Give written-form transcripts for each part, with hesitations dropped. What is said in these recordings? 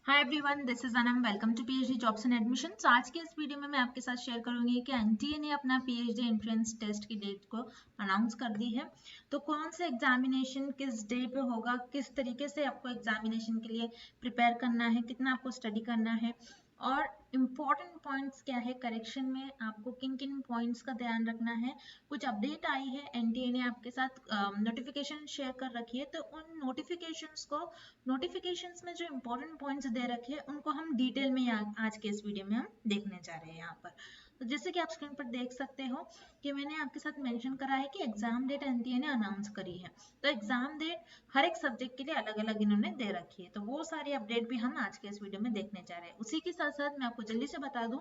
Hi everyone, this is Anam. Welcome to PhD jobs and admissions. आज के इस video में मैं आपके साथ शेयर करूंगी कि एनटीए ने अपना पीएचडी एंट्रेंस टेस्ट की डेट को अनाउंस कर दी है। तो कौन सा एग्जामिनेशन किस डे पे होगा, किस तरीके से आपको एग्जामिनेशन के लिए प्रिपेयर करना है, कितना आपको स्टडी करना है और इम्पॉर्टेंट पॉइंट्स क्या है, करेक्शन में आपको किन किन पॉइंट्स का ध्यान रखना है। कुछ अपडेट आई है, एनटीए ने आपके साथ नोटिफिकेशन शेयर कर रखी है, तो उन नोटिफिकेशंस में जो इम्पोर्टेंट पॉइंट्स दे रखे हैं उनको हम डिटेल में आज के इस वीडियो में हम देखने जा रहे हैं यहाँ पर। तो जैसे कि आप स्क्रीन पर देख सकते हो कि मैंने आपके साथ मेंशन करा है कि एग्जाम डेट एनटीए ने अनाउंस करी है। तो एग्जाम डेट हर एक सब्जेक्ट के लिए अलग अलग इन्होंने दे रखी है, तो वो सारी अपडेट भी हम आज के इस वीडियो में देखने जा रहे हैं। उसी के साथ साथ मैं आपको जल्दी से बता दूं,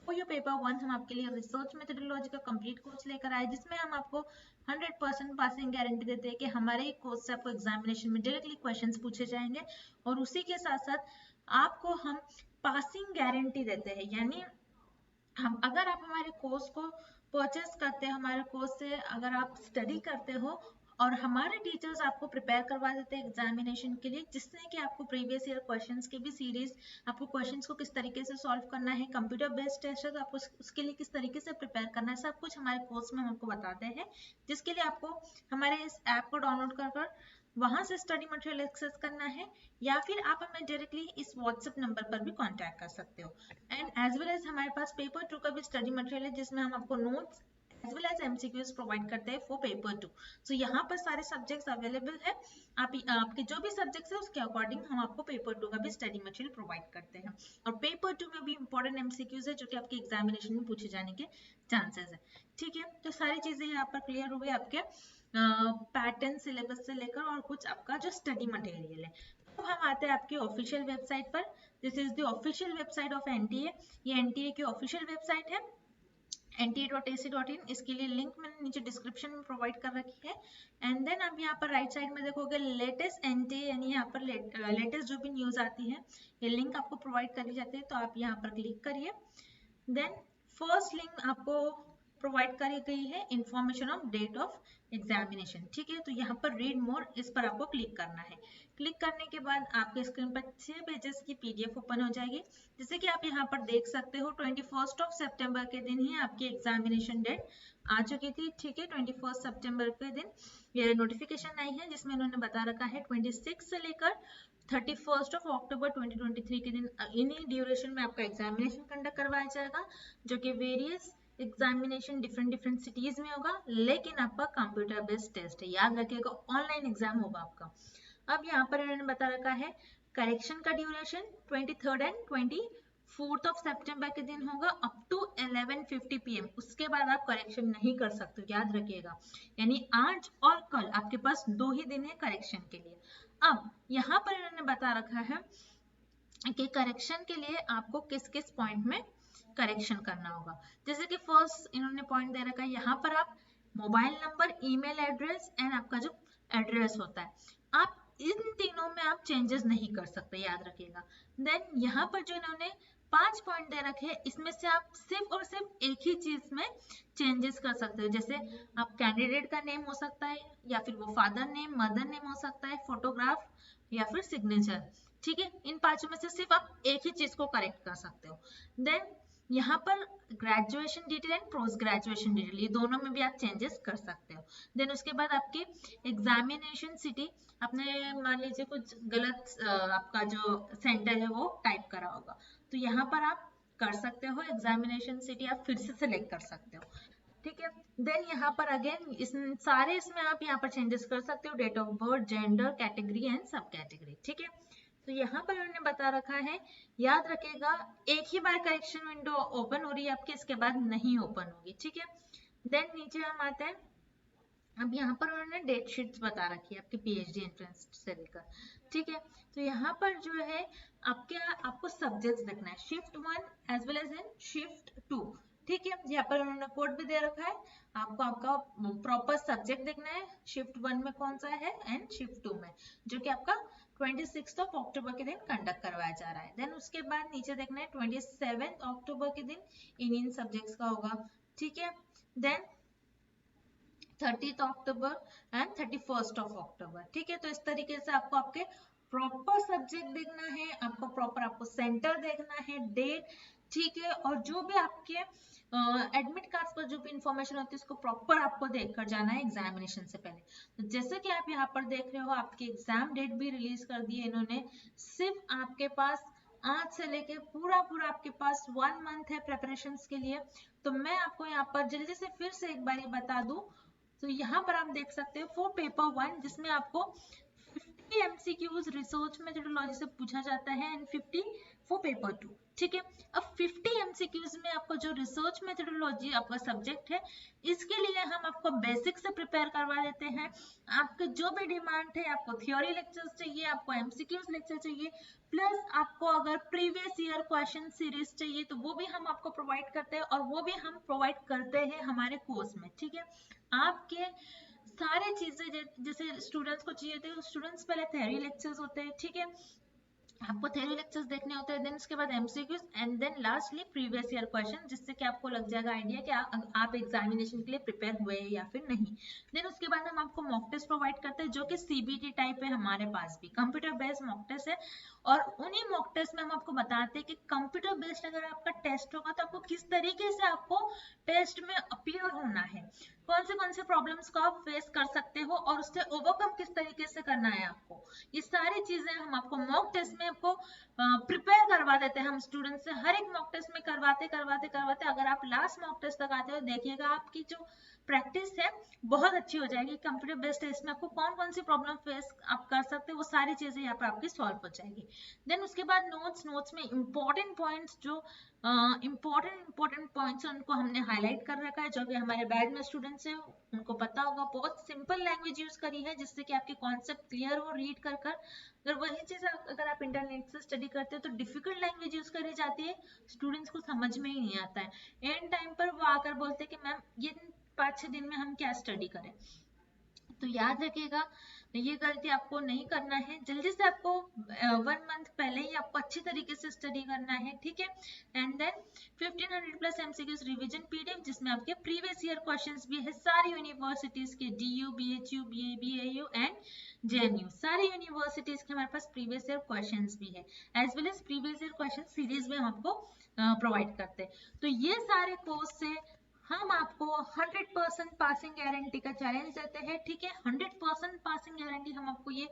फॉर योर पेपर 1 हम आपके लिए रिसर्च मेथोडोलॉजी का कंप्लीट कोर्स लेकर आए, जिसमें हम आपको 100% पासिंग गारंटी देते हैं कि हमारे ही कोर्स से आपको एग्जामिनेशन में डायरेक्टली क्वेश्चंस पूछे जाएंगे। और उसी के साथ साथ आपको हम पासिंग गारंटी देते हैं, यानी हम अगर आप हमारे कोर्स को परचेस करते हैं, हमारे कोर्स से अगर आप स्टडी करते हो और हमारे टीचर्स आपको प्रिपेयर करवा देते हैं एग्जामिनेशन के लिए, जिससे कि आपको प्रीवियस ईयर क्वेश्चंस की भी सीरीज, आपको क्वेश्चंस को किस तरीके से सॉल्व करना है, कंप्यूटर बेस्ड टेस्ट है तो आपको उसके लिए किस तरीके से प्रिपेयर करना है, सब कुछ हमारे कोर्स में हम आपको बताते हैं। जिसके लिए आपको हमारे इस ऐप को डाउनलोड कर वहां से स्टडी मटेरियल एक्सेस करना है, या फिर आप हमें डायरेक्टली इस व्हाट्सएप नंबर पर भी कांटेक्ट कर सकते हो। एंड एज वेल एज हमारे पास पेपर 2 का भी स्टडी मटेरियल है, जिसमें हम आपको notes as well as MCQs provide करते हैं फॉर पेपर 2। सो यहाँ पर सारे सब्जेक्ट्स अवेलेबल है। आपके जो भी सब्जेक्ट्स है उसके अकॉर्डिंग हम आपको पेपर 2 का भी स्टडी मटेरियल प्रोवाइड करते हैं। और पेपर 2 में भी इंपॉर्टेंट एमसीक्यूज है जो कि आपके एग्जामिनेशन में पूछे जाने के चांसेस है। ठीक है, तो सारी चीजें यहाँ पर क्लियर हुए आपके पैटर्न सिलेबस से लेकर और कुछ आपका जो स्टडी मटेरियल है। अब हम आते हैं आपकी ऑफिशियल वेबसाइट पर। This is the official website of NTA. ये एनटीए की ऑफिशियल वेबसाइट है nta.ac.in। इसके लिए लिंक मैंने नीचे डिस्क्रिप्शन में प्रोवाइड कर रखी है। एंड देन आप यहाँ पर राइट साइड में देखोगे लेटेस्ट एनटीए, यानी यहाँ पर लेटेस्ट जो भी न्यूज आती है ये लिंक आपको प्रोवाइड करी जाती है, तो आप यहाँ पर क्लिक करिए। देन फर्स्ट लिंक आपको प्रोवाइड करी गई है information of date of examination. ठीक है, तो यहाँ पर रीड मोर, इस पर आपको क्लिक करना है। क्लिक करने के बाद आपके स्क्रीन पर 6 पेजेस की पीडीएफ ओपन हो जाएगी। जैसे कि आप यहाँ पर देख सकते हो 21 सितंबर के दिन ही आपकी एग्जामिनेशन डेट आ चुकी थी। ठीक है, 21 सितंबर के दिन ये नोटिफिकेशन आई है, जिसमें इन्होंने बता रखा है 26 से लेकर 31 अक्टूबर 2023 के दिन इन्हीं ड्यूरेशन में आपका एग्जामिनेशन कंडक्ट करवाया जाएगा, जो कि वेरियस एग्जामिनेशन डिफरेंट सिटीज में होगा, लेकिन आपका कंप्यूटर बेस्ड टेस्ट है, याद रखिएगा ऑनलाइन एग्जाम होगा आपका। अब यहाँ पर इन्होंने बता रखा है करेक्शन का ड्यूरेशन 23 एंड 24 सितंबर के दिन होगा अप टू 11:50 PM। उसके बाद आप करेक्शन नहीं कर सकते, याद रखिएगा। यानी आज और कल आपके पास 2 ही दिन है करेक्शन के लिए। अब यहाँ पर इन्होंने बता रखा है कि करेक्शन के लिए आपको किस किस पॉइंट में करेक्शन करना होगा। जैसे कि फर्स्ट इन्होंने पॉइंट दे रखा है, यहाँ पर आप mobile number, email address and आपका जो एड्रेस होता है, आप इन तीनों में आप चेंजेस नहीं कर सकते, याद रखिएगा। देन यहाँ पर जो इन्होंने 5 पॉइंट दे रखे हैं, इसमें से आप सिर्फ और सिर्फ एक ही चीज में चेंजेस कर सकते हो। जैसे आप कैंडिडेट का नेम हो सकता है, या फिर वो फादर नेम, मदर नेम हो सकता है, फोटोग्राफ या फिर सिग्नेचर। ठीक है, इन पांचों में से सिर्फ आप एक ही चीज को करेक्ट कर सकते हो। देन यहाँ पर graduation detail and post graduation detail, ये दोनों में भी आप चेंजेस कर सकते हो। देन उसके बाद आपकी एग्जामिनेशन सिटी, आपने मान लीजिए कुछ गलत आपका जो सेंटर है वो टाइप करा होगा, तो यहाँ पर आप कर सकते हो एग्जामिनेशन सिटी आप फिर से सिलेक्ट कर सकते हो। ठीक है, देन यहाँ पर अगेन सारे इसमें आप यहाँ पर चेंजेस कर सकते हो, date of birth, gender, category and sub category. ठीक है, तो यहाँ पर उन्होंने बता रखा है, याद रखिएगा एक ही बार करेक्शन विंडो ओपन हो रही है आपकी, इसके बाद नहीं ओपन होगी। ठीक है, देन नीचे हम आते हैं। अब यहाँ पर उन्होंने डेट शीट्स बता रखी है आपके पीएचडी एंट्रेंस से लेकर। ठीक है, तो यहाँ पर जो है आपको सब्जेक्ट्स देखना है, shift 1 as well as in shift 2। ठीक है, यहाँ पर उन्होंने कोड भी दे रखा है, आपको आपका प्रॉपर सब्जेक्ट देखना है, शिफ्ट 1 में कौन सा है एंड शिफ्ट 2 में, जो कि आपका 26 अक्टूबर के दिन कंडक्ट करवाया जा रहा है। देन उसके बाद नीचे देखना है 27 अक्टूबर के दिन इन सब्जेक्ट्स का होगा। ठीक है, देन 30 अक्टूबर एंड 31 अक्टूबर। ठीक है, तो इस तरीके से आपको आपके प्रॉपर सब्जेक्ट देखना है आपको, प्रॉपर आपको सेंटर देखना है, डेट, ठीक है, और जो भी आपके एडमिट कार्ड पर जो भी इंफॉर्मेशन होती है उसको प्रॉपर आपको देखकर जाना है एग्जामिनेशन से पहले। तो जैसे कि आप यहाँ पर देख रहे हो आपकी एग्जाम डेट भी रिलीज कर दी है इन्होंने। सिर्फ आपके पास आज से लेके पूरा आपके पास 1 मंथ है प्रेपरेशन के लिए। तो मैं आपको यहाँ पर जल्दी से फिर से एक बार बता दूं, तो यहाँ पर आप देख सकते हो फॉर पेपर 1 जिसमें आपको 50 MCQs रिसर्च मेथोडोलॉजी से पूछा जाता है एंड 50 फॉर पेपर 2, ठीक है। अब 50 MCQs में आपको जो रिसर्च मेथोडोलॉजी आपका सब्जेक्ट है इसके लिए हम आपको बेसिक से प्रिपेयर करवा देते हैं। आपके जो भी डिमांड है, आपको थ्योरी लेक्चर्स चाहिए, आपको MCQs लेक्चर चाहिए, प्लस आपको अगर प्रीवियस ईयर क्वेश्चन सीरीज चाहिए तो वो भी हम आपको प्रोवाइड करते हैं, और वो भी हम प्रोवाइड करते हैं हमारे कोर्स में, ठीक है। आपके सारे चीजें जैसे स्टूडेंट्स को चाहिए थे, स्टूडेंट्स पहले थ्योरी लेक्चर्स होते हैं, ठीक है, आपको थ्योरी लेक्चर्स देखने होते हैं, देन उसके बाद MCQs and then lastly previous year question, जिससे कि आपको लग जाएगा आइडिया कि आप एग्जामिनेशन के लिए प्रिपेयर हुए या फिर नहीं। देन उसके बाद हम आपको मॉक टेस्ट प्रोवाइड करते हैं जो कि सीबीटी टाइप है, हमारे पास भी कंप्यूटर बेस्ड मॉक टेस्ट है, और उन्हीं मॉक टेस्ट में हम आपको बताते हैं कि कंप्यूटर बेस्ड अगर आपका टेस्ट होगा तो आपको किस तरीके से आपको टेस्ट में अपीयर होना है, कौन से प्रॉब्लम्स को आप फेस कर सकते हो और उससे ओवरकम किस तरीके से करना है आपको। ये सारी चीजें हम आपको मॉक टेस्ट में आपको प्रिपेयर करवा देते हैं हम स्टूडेंट से, हर एक मॉक टेस्ट में करवाते अगर आप लास्ट मॉक टेस्ट तक आते हो देखिएगा आपकी जो प्रैक्टिस है बहुत अच्छी हो जाएगी। कंप्यूटर बेस्ड टेस्ट में आपको कौन सी प्रॉब्लम फेस आप कर सकते हो वो सारी चीजें यहाँ पर आपकी सॉल्व हो जाएगी। देन उसके बाद नोट्स में इंपॉर्टेंट पॉइंट्स जो इम्पोर्टेंट पॉइंट्स उनको हमने हाईलाइट कर रखा है, जो भी हमारे बैच में स्टूडेंट्स हैं उनको पता होगा। बहुत सिंपल लैंग्वेज यूज करी है जिससे कि आपके कॉन्सेप्ट क्लियर हो रीड कर अगर वही चीज अगर आप इंटरनेट से स्टडी करते हो तो डिफिकल्ट लैंग्वेज यूज करी जाती है, स्टूडेंट्स को समझ में ही नहीं आता है। एंड टाइम पर वो आकर बोलते हैं कि मैम ये 5-6 दिन में हम क्या स्टडी करें। तो याद रखिएगा ये गलती आपको नहीं करना है, जल्दी से आपको 1 मंथ पहले ही आपको अच्छी तरीके से स्टडी करना है, ठीक है। And then 1500 plus MCQs revision PDF जिसमें आपके प्रीवियस ईयर क्वेश्चंस भी है सारी यूनिवर्सिटीज के, DU, BHU, BAU and JNU, सारी यूनिवर्सिटीज के हमारे पास प्रीवियस ईयर क्वेश्चंस भी है, as well as previous year question series में हम आपको प्रोवाइड करते हैं। तो ये सारे कोर्स से हम आपको 100% पासिंग गारंटी का चैलेंज देते हैं, ठीक है। 100% पासिंग गारंटी हम आपको ये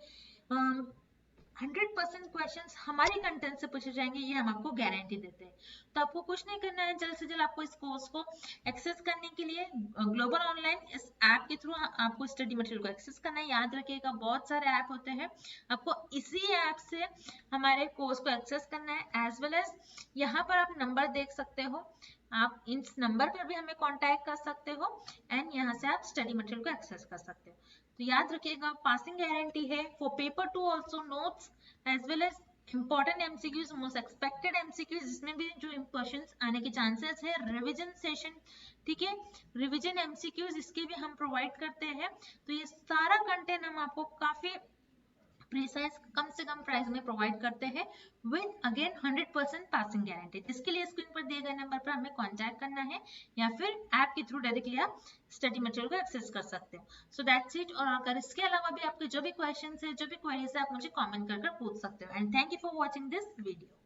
100% क्वेश्चंस हमारी कंटेंट से पूछे जाएंगे, ये हम आपको गारंटी देते हैं। तो आपको कुछ नहीं करना है, जल्द से जल्द आपको इस कोर्स को एक्सेस करने के लिए ग्लोबल ऑनलाइन इस ऐप के थ्रू आपको स्टडी मटेरियल को एक्सेस करना है। याद रखिएगा बहुत सारे ऐप होते हैं, आपको इसी ऐप से हमारे कोर्स को एक्सेस करना है। एज वेल एज यहाँ पर आप नंबर देख सकते हो, आप इस नंबर पर भी हमें कांटेक्ट कर सकते हो एंड यहाँ से आप स्टडी मटेरियल को एक्सेस कर सकते हो। तो याद रखिएगा पासिंग गारंटी है for paper 2 also, notes as well as important MCQs, most expected MCQs जिसमें भी जो क्वेश्चंस आने के चांसेस है, रिवीजन सेशन, ठीक है, रिवीजन एमसीक्यूज इसके भी हम प्रोवाइड करते हैं। तो ये सारा कंटेंट हम आपको काफी प्रीसाइज कम से कम प्राइस में प्रोवाइड करते हैं विद अगेन 100% पासिंग गारंटी। इसके लिए स्क्रीन पर दिए गए नंबर पर हमें कांटेक्ट करना है या फिर ऐप के थ्रू डायरेक्टली आप स्टडी मटेरियल को एक्सेस कर सकते हो। So that's it. और अगर इसके अलावा भी आपके जो भी क्वेश्चंस है, जो भी क्वेरीज है, आप मुझे कमेंट कर पूछ सकते हो। And thank you for watching this video.